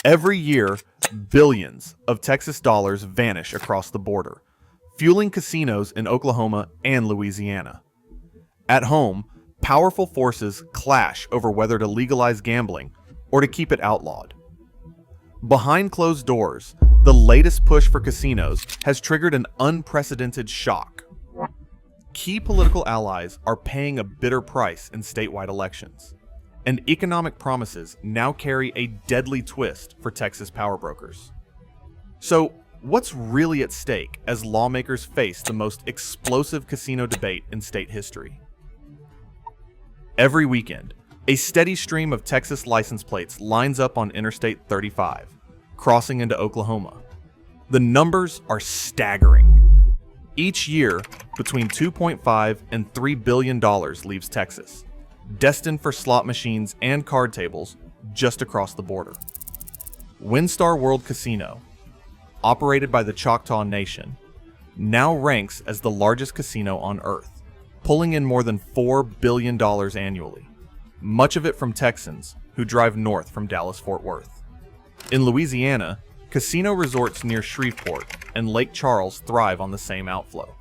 Every year, billions of Texas dollars vanish across the border, fueling casinos in Oklahoma and Louisiana. At home, powerful forces clash over whether to legalize gambling or to keep it outlawed. Behind closed doors, the latest push for casinos has triggered an unprecedented shock. Key political allies are paying a bitter price in statewide elections, and economic promises now carry a deadly twist for Texas power brokers. So, what's really at stake as lawmakers face the most explosive casino debate in state history? Every weekend, a steady stream of Texas license plates lines up on Interstate 35, crossing into Oklahoma. The numbers are staggering. Each year, between $2.5 and $3 billion leaves Texas, destined for slot machines and card tables just across the border. WinStar World Casino, operated by the Choctaw Nation, now ranks as the largest casino on Earth, pulling in more than $4 billion annually, much of it from Texans who drive north from Dallas-Fort Worth. In Louisiana, casino resorts near Shreveport and Lake Charles thrive on the same outflow,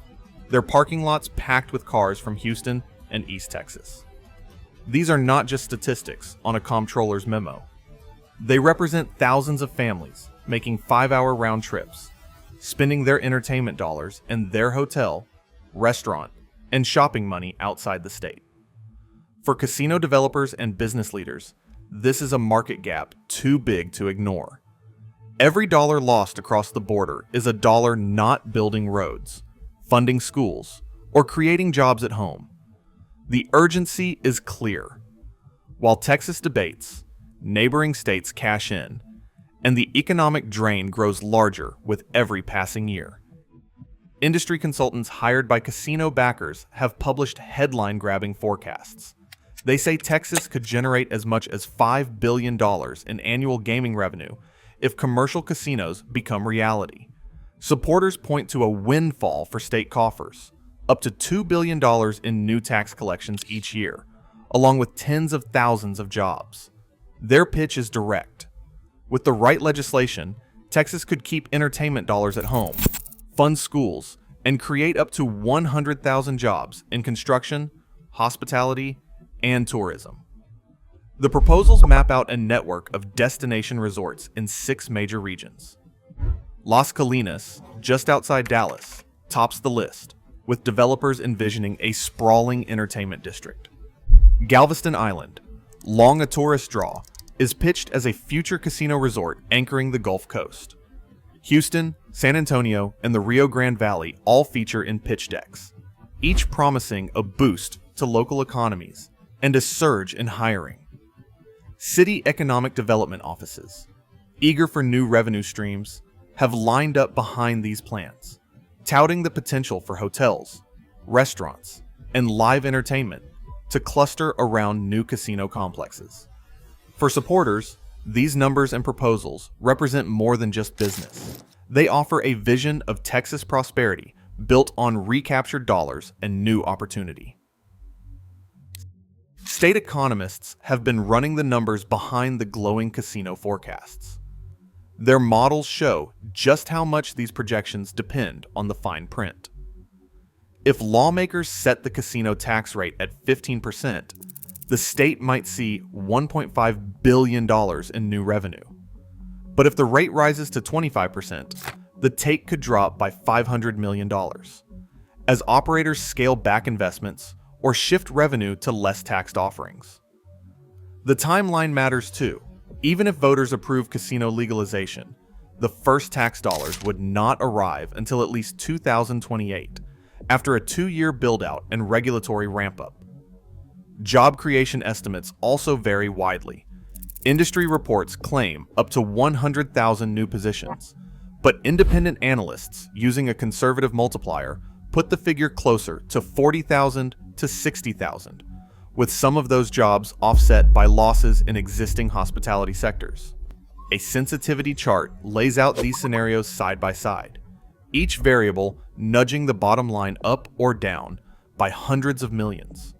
their parking lots packed with cars from Houston and East Texas. These are not just statistics on a comptroller's memo. They represent thousands of families making 5-hour round trips, spending their entertainment dollars in their hotel, restaurant, and shopping money outside the state. For casino developers and business leaders, this is a market gap too big to ignore. Every dollar lost across the border is a dollar not building roads, funding schools, or creating jobs at home. The urgency is clear. While Texas debates, neighboring states cash in, and the economic drain grows larger with every passing year. Industry consultants hired by casino backers have published headline-grabbing forecasts. They say Texas could generate as much as $5 billion in annual gaming revenue if commercial casinos become reality. Supporters point to a windfall for state coffers, up to $2 billion in new tax collections each year, along with tens of thousands of jobs. Their pitch is direct. With the right legislation, Texas could keep entertainment dollars at home, fund schools, and create up to 100,000 jobs in construction, hospitality, and tourism. The proposals map out a network of destination resorts in 6 major regions. Las Colinas, just outside Dallas, tops the list, with developers envisioning a sprawling entertainment district. Galveston Island, long a tourist draw, is pitched as a future casino resort anchoring the Gulf Coast. Houston, San Antonio, and the Rio Grande Valley all feature in pitch decks, each promising a boost to local economies and a surge in hiring. City economic development offices, eager for new revenue streams, have lined up behind these plans, touting the potential for hotels, restaurants, and live entertainment to cluster around new casino complexes. For supporters, these numbers and proposals represent more than just business. They offer a vision of Texas prosperity built on recaptured dollars and new opportunity. State economists have been running the numbers behind the glowing casino forecasts. Their models show just how much these projections depend on the fine print. If lawmakers set the casino tax rate at 15%, the state might see $1.5 billion in new revenue. But if the rate rises to 25%, the take could drop by $500 million, as operators scale back investments or shift revenue to less taxed offerings. The timeline matters too. Even if voters approve casino legalization, the first tax dollars would not arrive until at least 2028, after a 2-year build-out and regulatory ramp-up. Job creation estimates also vary widely. Industry reports claim up to 100,000 new positions, but independent analysts using a conservative multiplier put the figure closer to 40,000 to 60,000, with some of those jobs offset by losses in existing hospitality sectors. A sensitivity chart lays out these scenarios side by side, each variable nudging the bottom line up or down by hundreds of millions.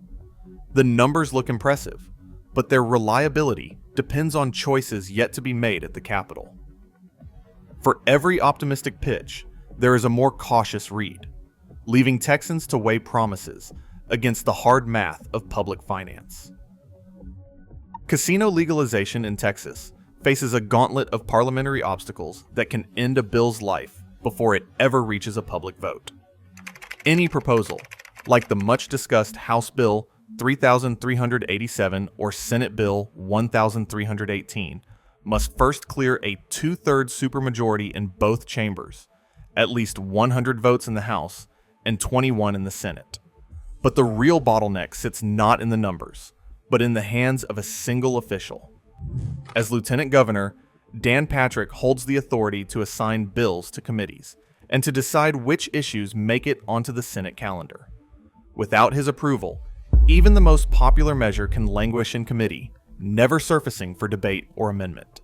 The numbers look impressive, but their reliability depends on choices yet to be made at the Capitol. For every optimistic pitch, there is a more cautious read, leaving Texans to weigh promises against the hard math of public finance. Casino legalization in Texas faces a gauntlet of parliamentary obstacles that can end a bill's life before it ever reaches a public vote. Any proposal, like the much-discussed House Bill 3387 or Senate Bill 1318, must first clear a two-thirds supermajority in both chambers, at least 100 votes in the House and 21 in the Senate. But the real bottleneck sits not in the numbers, but in the hands of a single official. As Lieutenant Governor, Dan Patrick holds the authority to assign bills to committees and to decide which issues make it onto the Senate calendar. Without his approval, even the most popular measure can languish in committee, never surfacing for debate or amendment.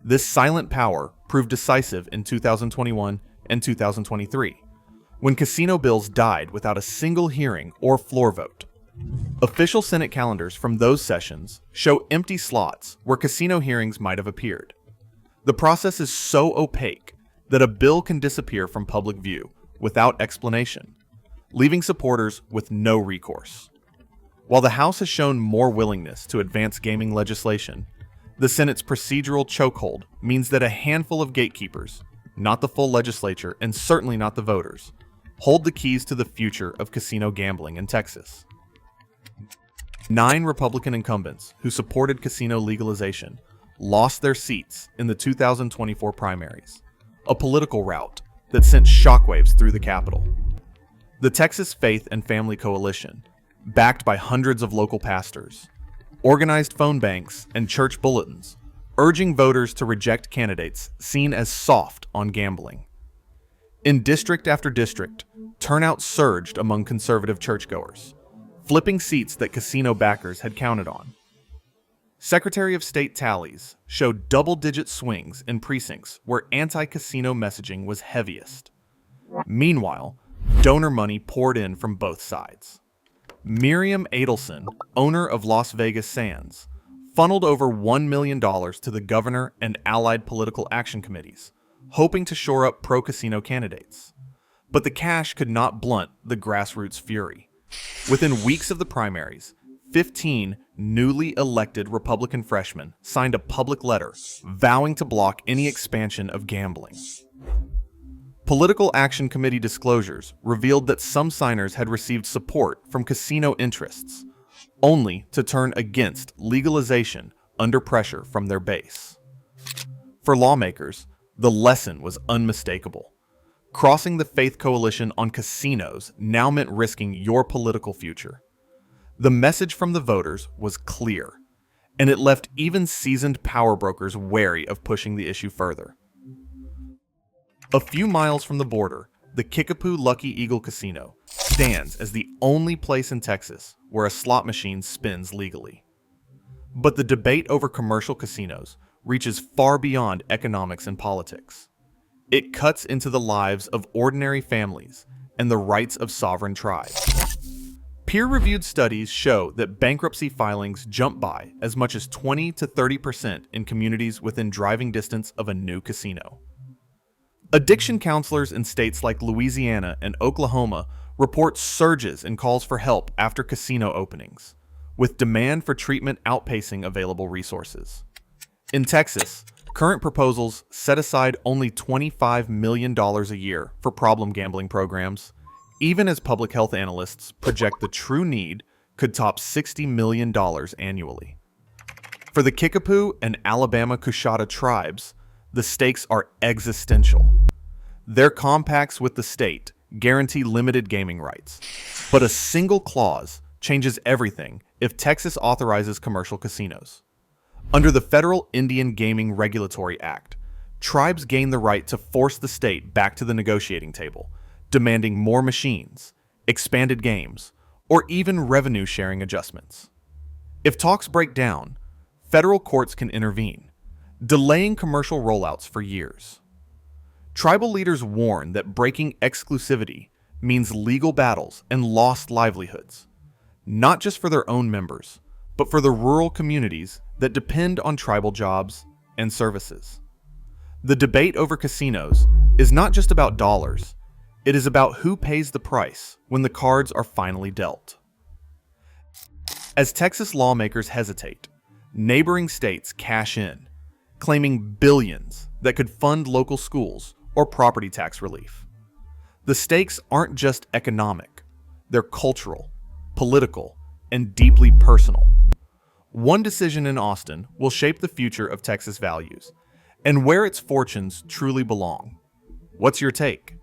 This silent power proved decisive in 2021 and 2023, when casino bills died without a single hearing or floor vote. Official Senate calendars from those sessions show empty slots where casino hearings might have appeared. The process is so opaque that a bill can disappear from public view without explanation, leaving supporters with no recourse. While the House has shown more willingness to advance gaming legislation, the Senate's procedural chokehold means that a handful of gatekeepers, not the full legislature and certainly not the voters, hold the keys to the future of casino gambling in Texas. 9 Republican incumbents who supported casino legalization lost their seats in the 2024 primaries, a political rout that sent shockwaves through the Capitol. The Texas Faith and Family Coalition, backed by hundreds of local pastors, organized phone banks and church bulletins, urging voters to reject candidates seen as soft on gambling. In district after district, turnout surged among conservative churchgoers, flipping seats that casino backers had counted on. Secretary of State tallies showed double-digit swings in precincts where anti-casino messaging was heaviest. Meanwhile, donor money poured in from both sides. Miriam Adelson, owner of Las Vegas Sands, funneled over $1 million to the governor and allied political action committees, hoping to shore up pro-casino candidates. But the cash could not blunt the grassroots fury. Within weeks of the primaries, 15 newly elected Republican freshmen signed a public letter vowing to block any expansion of gambling. Political Action Committee disclosures revealed that some signers had received support from casino interests, only to turn against legalization under pressure from their base. For lawmakers, the lesson was unmistakable. Crossing the faith coalition on casinos now meant risking your political future. The message from the voters was clear, and it left even seasoned power brokers wary of pushing the issue further. A few miles from the border, the Kickapoo Lucky Eagle Casino stands as the only place in Texas where a slot machine spins legally. But the debate over commercial casinos reaches far beyond economics and politics. It cuts into the lives of ordinary families and the rights of sovereign tribes. Peer-reviewed studies show that bankruptcy filings jump by as much as 20 to 30% in communities within driving distance of a new casino. Addiction counselors in states like Louisiana and Oklahoma report surges in calls for help after casino openings, with demand for treatment outpacing available resources. In Texas, current proposals set aside only $25 million a year for problem gambling programs, even as public health analysts project the true need could top $60 million annually. For the Kickapoo and Alabama Coushatta tribes, the stakes are existential. Their compacts with the state guarantee limited gaming rights, but a single clause changes everything if Texas authorizes commercial casinos. Under the Federal Indian Gaming Regulatory Act, tribes gain the right to force the state back to the negotiating table, demanding more machines, expanded games, or even revenue-sharing adjustments. If talks break down, federal courts can intervene, delaying commercial rollouts for years. Tribal leaders warn that breaking exclusivity means legal battles and lost livelihoods, not just for their own members, but for the rural communities that depend on tribal jobs and services. The debate over casinos is not just about dollars, it is about who pays the price when the cards are finally dealt. As Texas lawmakers hesitate, neighboring states cash in, claiming billions that could fund local schools or property tax relief. The stakes aren't just economic, they're cultural, political, and deeply personal. One decision in Austin will shape the future of Texas values and where its fortunes truly belong. What's your take?